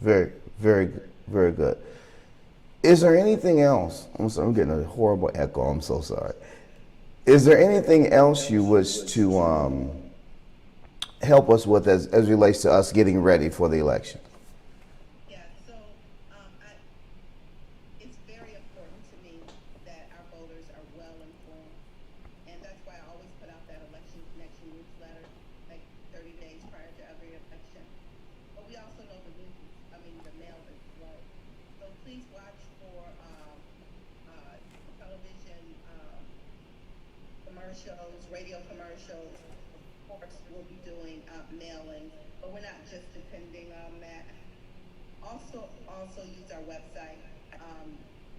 Very, very, very good. Is there anything else? I'm getting a horrible echo. I'm so sorry. Is there anything else you wish to help us with as relates to us getting ready for the election? Yeah, so it's very important to me that our voters are well informed, and that's why I always put out that election connection newsletter like 30 days prior to every election. But we also know the mail is slow. So please watch for television commercials, radio commercials. Of course, we'll be doing mailing, but we're not just depending on that. Also use our website,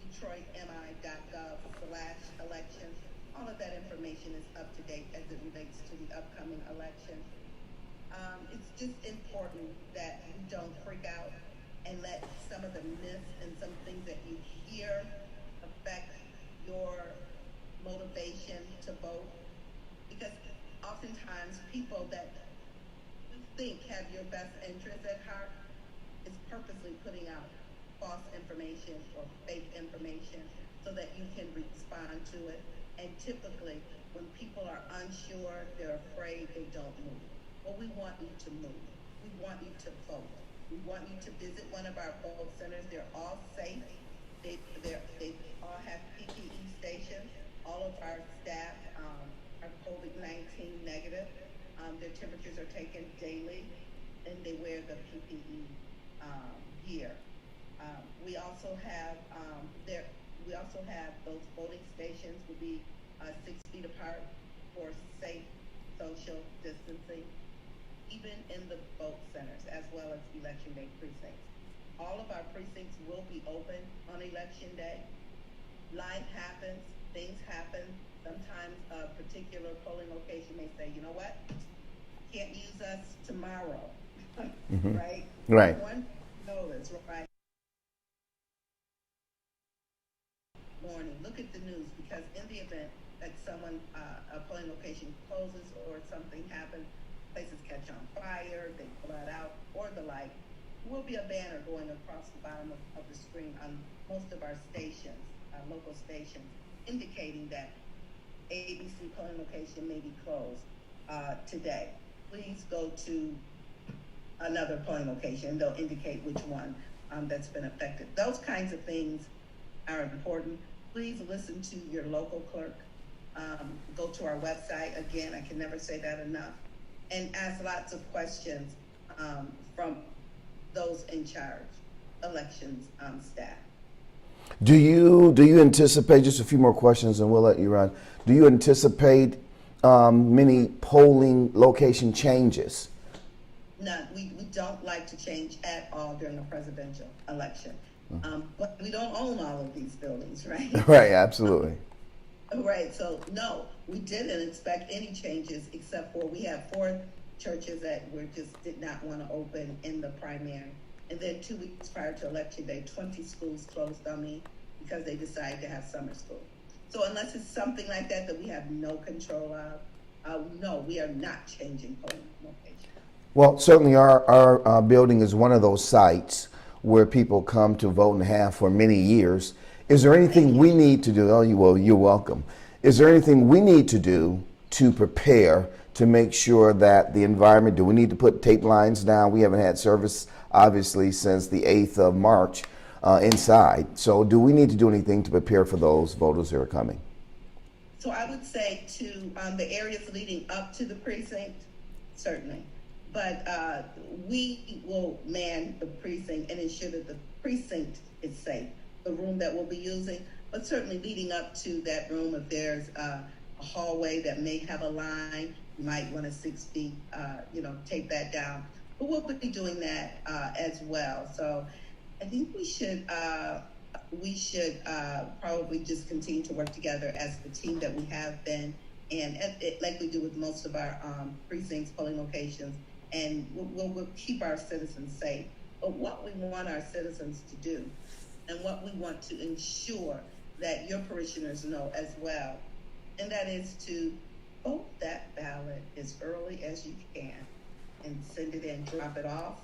detroitmi.gov/elections. All of that information is up to date as it relates to the upcoming election. It's just important that you don't freak out and let some of the myths and some things that you hear affect your motivation to vote. Because oftentimes people that you think have your best interest at heart is purposely putting out false information or fake information so that you can respond to it. And typically, when people are unsure, they're afraid, they don't move. Well, we want you to move. We want you to vote. We want you to visit one of our vote centers. They're all safe. They all have PPE stations. All of our staff are COVID-19 negative. Their temperatures are taken daily, and they wear the PPE gear. We also have those voting stations will be 6 feet apart for safe social distancing, even in the vote centers as well as election day precincts. All of our precincts will be open on election day. Life happens, things happen. Sometimes a particular polling location may say, you know what, can't use us tomorrow, Mm-hmm. right? Right. One notice, right? Morning. Look at the news, because in the event that a polling location closes or something happens, places catch on fire, they flood out, or the like, will be a banner going across the bottom of the screen on most of our stations, local stations, indicating that ABC polling location may be closed today. Please go to another polling location, and they'll indicate which one that's been affected. Those kinds of things are important. Please listen to your local clerk. Go to our website. Again, I can never say that enough. And ask lots of questions from those in charge, elections staff. Do you anticipate, just a few more questions and we'll let you run. Do you anticipate many polling location changes? None. We don't like to change at all during a presidential election. But we don't own all of these buildings, right? Right, absolutely. Right, so no, we didn't expect any changes except for we have 4 churches that did not want to open in the primary. And then 2 weeks prior to election day, 20 schools closed on me because they decided to have summer school. So unless it's something like that we have no control of, no, we are not changing polling location. Well, certainly our building is one of those sites where people come to vote and have for many years. Is there anything we need to do? You're welcome. Is there anything we need to do to prepare to make sure that the environment, do we need to put tape lines down? We haven't had service, obviously, since the 8th of March inside. So do we need to do anything to prepare for those voters who are coming? So I would say to the areas leading up to the precinct, certainly. But we will man the precinct and ensure that the precinct is safe, the room that we'll be using. But certainly leading up to that room, if there's a hallway that may have a line, you might want to 6 feet, take that down. But we'll be doing that as well. So I think we should probably just continue to work together as the team that we have been, and like we do with most of our precincts, polling locations, and we'll keep our citizens safe. But what we want our citizens to do, and what we want to ensure that your parishioners know as well, and that is to vote that ballot as early as you can and send it in, drop it off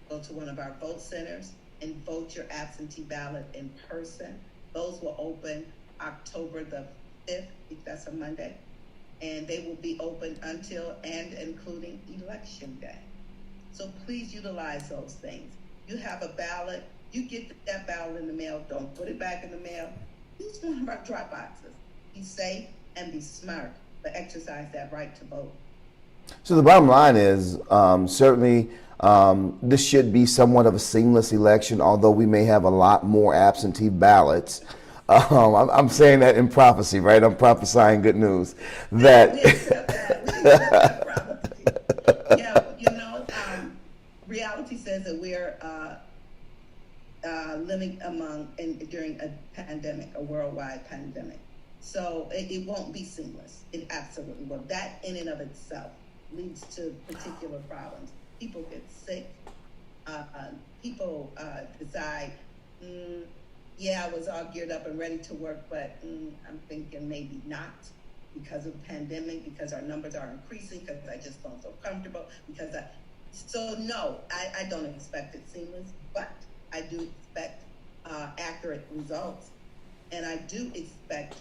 go to one of our vote centers and vote your absentee ballot in person. Those will open October the 5th, if that's a Monday, and they will be open until and including Election Day. So please utilize those things. You have a ballot, you get that ballot in the mail, don't put it back in the mail. Use one of our drop boxes. Be safe and be smart, but exercise that right to vote. So the bottom line is certainly this should be somewhat of a seamless election, although we may have a lot more absentee ballots. I'm saying that in prophecy, right? I'm prophesying good news. That We accept that. We accept that prophecy. Yeah, reality says that we're living during a pandemic, a worldwide pandemic. So it won't be seamless. It absolutely will. That in and of itself leads to particular problems. People get sick. People decide, yeah, I was all geared up and ready to work, but I'm thinking maybe not because of the pandemic, because our numbers are increasing, because I just don't feel comfortable, so no, I don't expect it seamless, but I do expect accurate results. And I do expect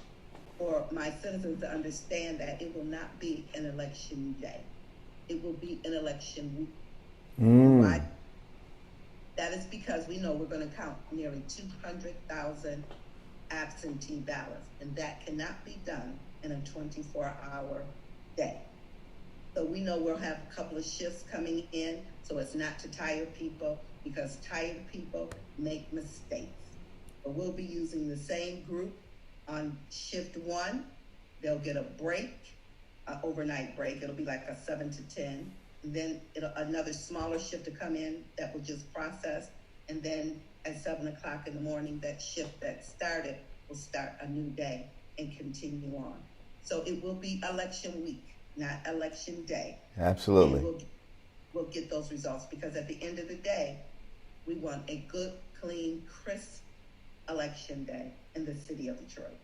for my citizens to understand that it will not be an election day. It will be an election week. Why? That is because we know we're going to count nearly 200,000 absentee ballots, and that cannot be done in a 24-hour day. So we know we'll have a couple of shifts coming in, so it's not to tire people, because tired people make mistakes. But we'll be using the same group on shift 1. They'll get a break, an overnight break. It'll be like a 7 to 10. And then another smaller shift to come in that will just process. And then at 7 o'clock in the morning, that shift that started will start a new day and continue on. So it will be election week, not election day. Absolutely. And we'll get those results, because at the end of the day, we want a good, clean, crisp election day in the city of Detroit.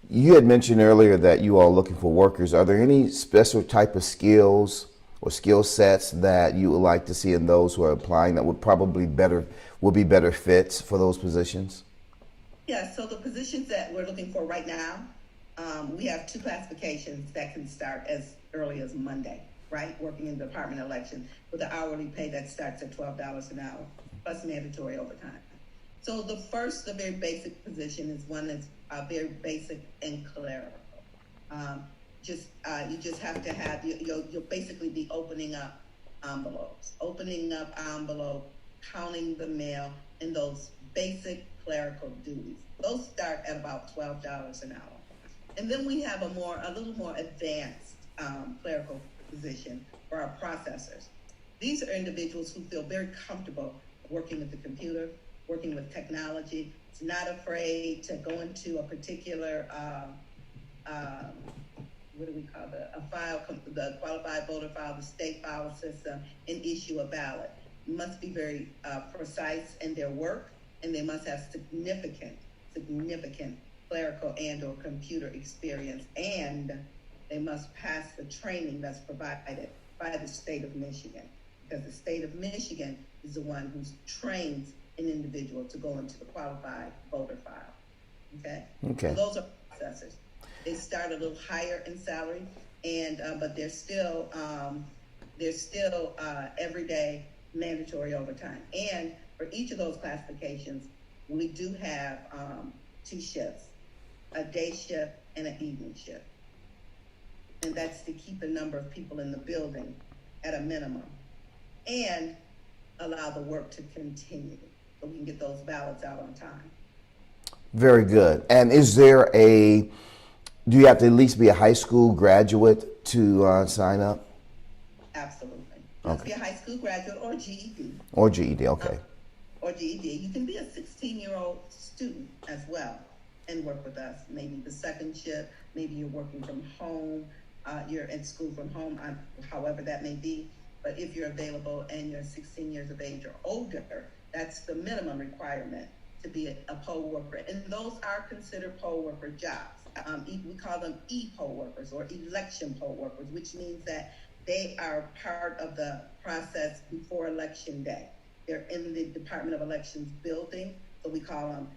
You had mentioned earlier that you are looking for workers. Are there any special type of skills or skill sets that you would like to see in those who are applying that would be better fits for those positions? Yeah, so the positions that we're looking for right now, we have 2 classifications that can start as early as Monday, right? Working in the Department of Elections with an hourly pay that starts at $12 an hour, plus mandatory overtime. So the very basic position is one that's very basic and clerical. You just have to have, you'll basically be opening up envelopes, counting the mail, and those basic clerical duties. Those start at about $12 an hour. And then we have a little more advanced clerical position for our processors. These are individuals who feel very comfortable working with the computer, working with technology. It's not afraid to go into a particular, the qualified voter file, the state file system, and issue a ballot. Must be very precise in their work, and they must have significant clerical and or computer experience, and they must pass the training that's provided by the state of Michigan, because the state of Michigan is the one who trains an individual to go into the qualified voter file. Okay. So those are processors. They start a little higher in salary, and but they're still everyday mandatory overtime. And for each of those classifications, we do have 2 shifts, a day shift and an evening shift. And that's to keep the number of people in the building at a minimum and allow the work to continue so we can get those ballots out on time. Very good. And do you have to at least be a high school graduate to sign up? Absolutely. You must be a high school graduate or GED. Or GED, okay. Or GED. You can be a 16-year-old student as well and work with us. Maybe the second shift, maybe you're working from home, you're in school from home, however that may be. But if you're available and you're 16 years of age or older, that's the minimum requirement to be a poll worker. And those are considered poll worker jobs. We call them e-poll workers or election poll workers, which means that They are part of the process before Election Day. They're in the Department of Elections building, so we call them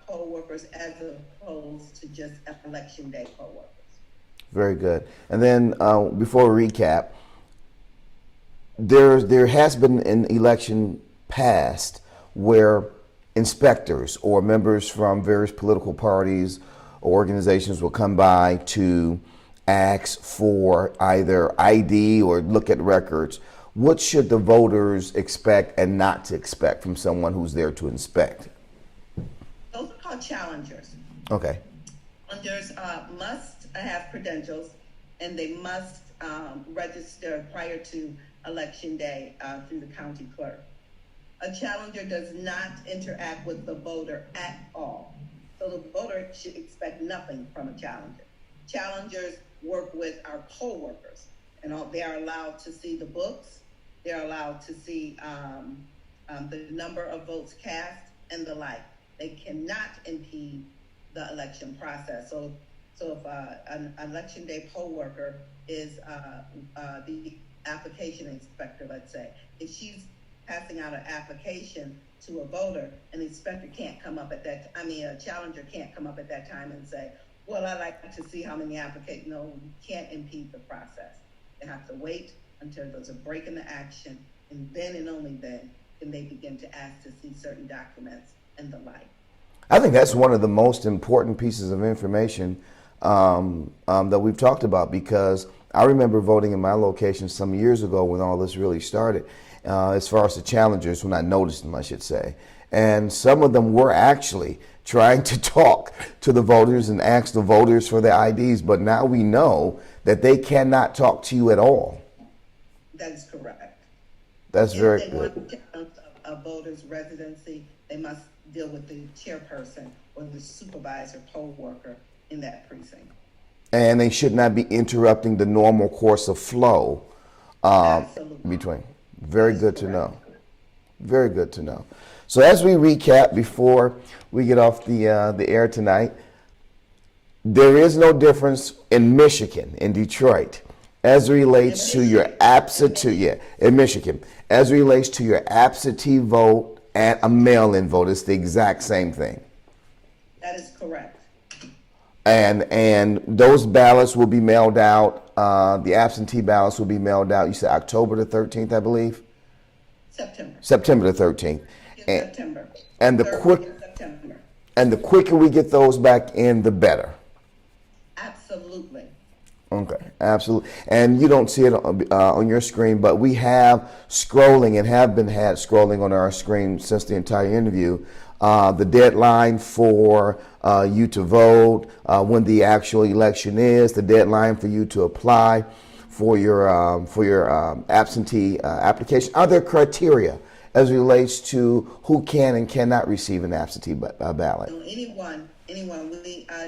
poll workers as opposed to just Election Day poll workers. Very good. And then before we recap, there has been an election passed where inspectors or members from various political parties or organizations will come by to ask for either ID or look at records. What should the voters expect and not to expect from someone who's there to inspect? Those are called challengers. Okay. Challengers must have credentials, and they must register prior to Election Day through the county clerk. A challenger does not interact with the voter at all. So the voter should expect nothing from a challenger. Challengers work with our poll workers, and they are allowed to see the books. They're allowed to see the number of votes cast and the like. They cannot impede the election process. So if an Election Day poll worker is the application inspector, let's say, if she's passing out an application to a voter, an inspector can't come up at that, a challenger can't come up at that time and say, well, I'd like to see how many applications. No, you can't impede the process. They have to wait until there's a break in the action, and then and only then can they begin to ask to see certain documents and the like. I think that's one of the most important pieces of information that we've talked about, because I remember voting in my location some years ago when all this really started, as far as the challengers, when I noticed them, I should say. And some of them were actually trying to talk to the voters and ask the voters for their IDs, but now we know that they cannot talk to you at all. That is correct. That's very good. If they want to challenge a voter's residency, they must deal with the chairperson or the supervisor poll worker in that precinct. And they should not be interrupting the normal course of flow between. Very good to know. Very good to know. So as we recap before we get off the air tonight, there is no difference in Michigan, in Detroit, as it relates to your absentee, in Michigan, as it relates to your absentee vote and a mail-in vote. It's the exact same thing. That is correct. And those ballots will be mailed out. The absentee ballots will be mailed out. You said October the 13th, I believe? September the 13th. September. And the quicker we get those back in, the better. Absolutely. Okay, absolutely. And you don't see it on your screen, but we have scrolling and have been had scrolling on our screen since the entire interview. The deadline for you to vote, when the actual election is, the deadline for you to apply for your absentee application. Are there criteria as it relates to who can and cannot receive an absentee ballot? Anyone. We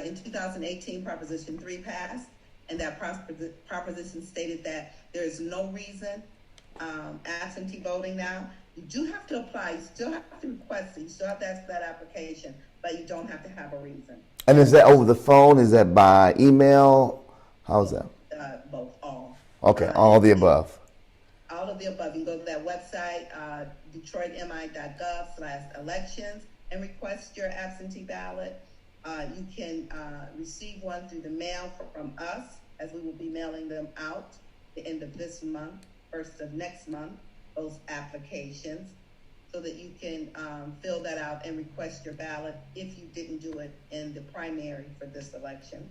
in 2018, Proposition 3 passed, and that proposition stated that there is no reason absentee voting now. You do have to apply. You still have to request it. You still have to ask for that application, but you don't have to have a reason. And is that over the phone? Is that by email? How's that? Both, all. Okay, all of the above. All of the above. You can go to that website, detroitmi.gov/elections, and request your absentee ballot. You can receive one through the mail from us, as we will be mailing them out the end of this month, first of next month, those applications, so that you can fill that out and request your ballot if you didn't do it in the primary for this election.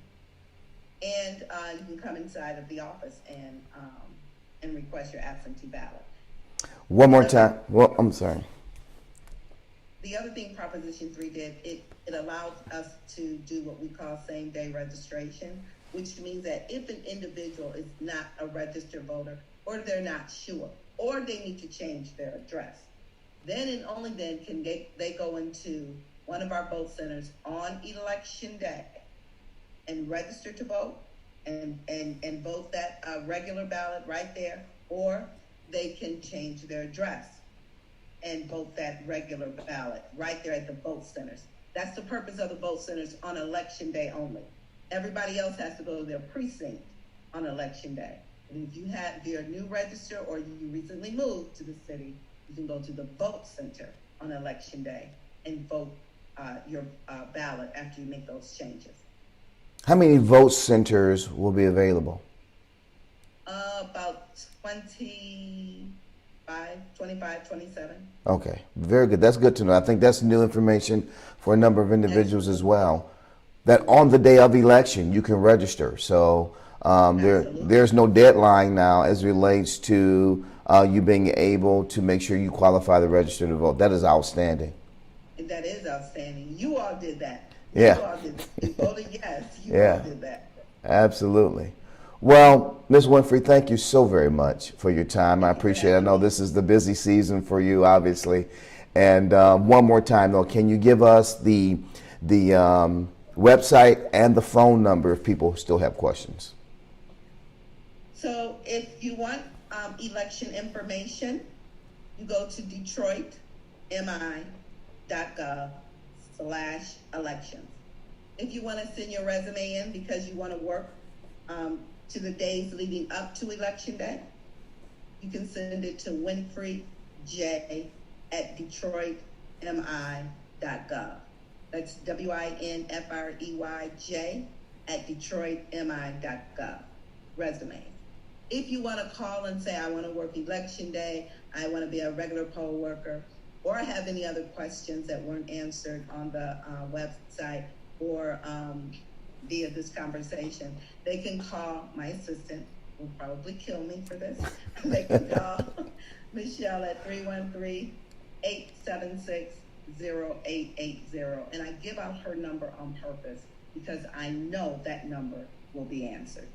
And you can come inside of the office and request your absentee ballot. One more time. Well, I'm sorry. The other thing Proposition 3 did, it allowed us to do what we call same-day registration, which means that if an individual is not a registered voter, or they're not sure, or they need to change their address, then and only then can they go into one of our vote centers on Election Day and register to vote and vote that regular ballot right there, or they can change their address and vote that regular ballot right there at the vote centers. That's the purpose of the vote centers on Election Day only. Everybody else has to go to their precinct on Election Day. And if you're a new register or you recently moved to the city, you can go to the vote center on election day and vote your ballot after you make those changes. How many vote centers will be available? About 25, 27. Okay, very good. That's good to know. I think that's new information for a number of individuals as well. That on the day of election, you can register. So there's no deadline now as relates to you being able to make sure you qualify to register to vote. That is outstanding. That is outstanding. You all did that. Yeah. You all did that. You voted yes. You Yeah. all did that. Absolutely. Well, Ms. Winfrey, thank you so very much for your time. I appreciate it. I know this is the busy season for you, obviously. And one more time, though, can you give us the website and the phone number if people still have questions? So if you want election information, you go to DetroitMI.gov/elections. If you want to send your resume in because you want to work to the days leading up to election day, you can send it to Winfrey J at DetroitMI.gov. That's WINFREYJ at DetroitMI.gov. Resume. If you want to call and say, I want to work election day, I want to be a regular poll worker, or have any other questions that weren't answered on the website or via this conversation, they can call my assistant, who will probably kill me for this. They can call Michelle at 313-876-0880. And I give out her number on purpose because I know that number will be answered.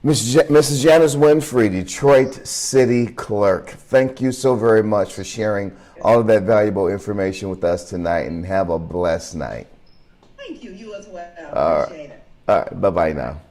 Mrs. Janice Winfrey, Detroit City Clerk, thank you so very much for sharing all of that valuable information with us tonight, and have a blessed night. Thank you. You as well. All Appreciate it. All right. Bye-bye now.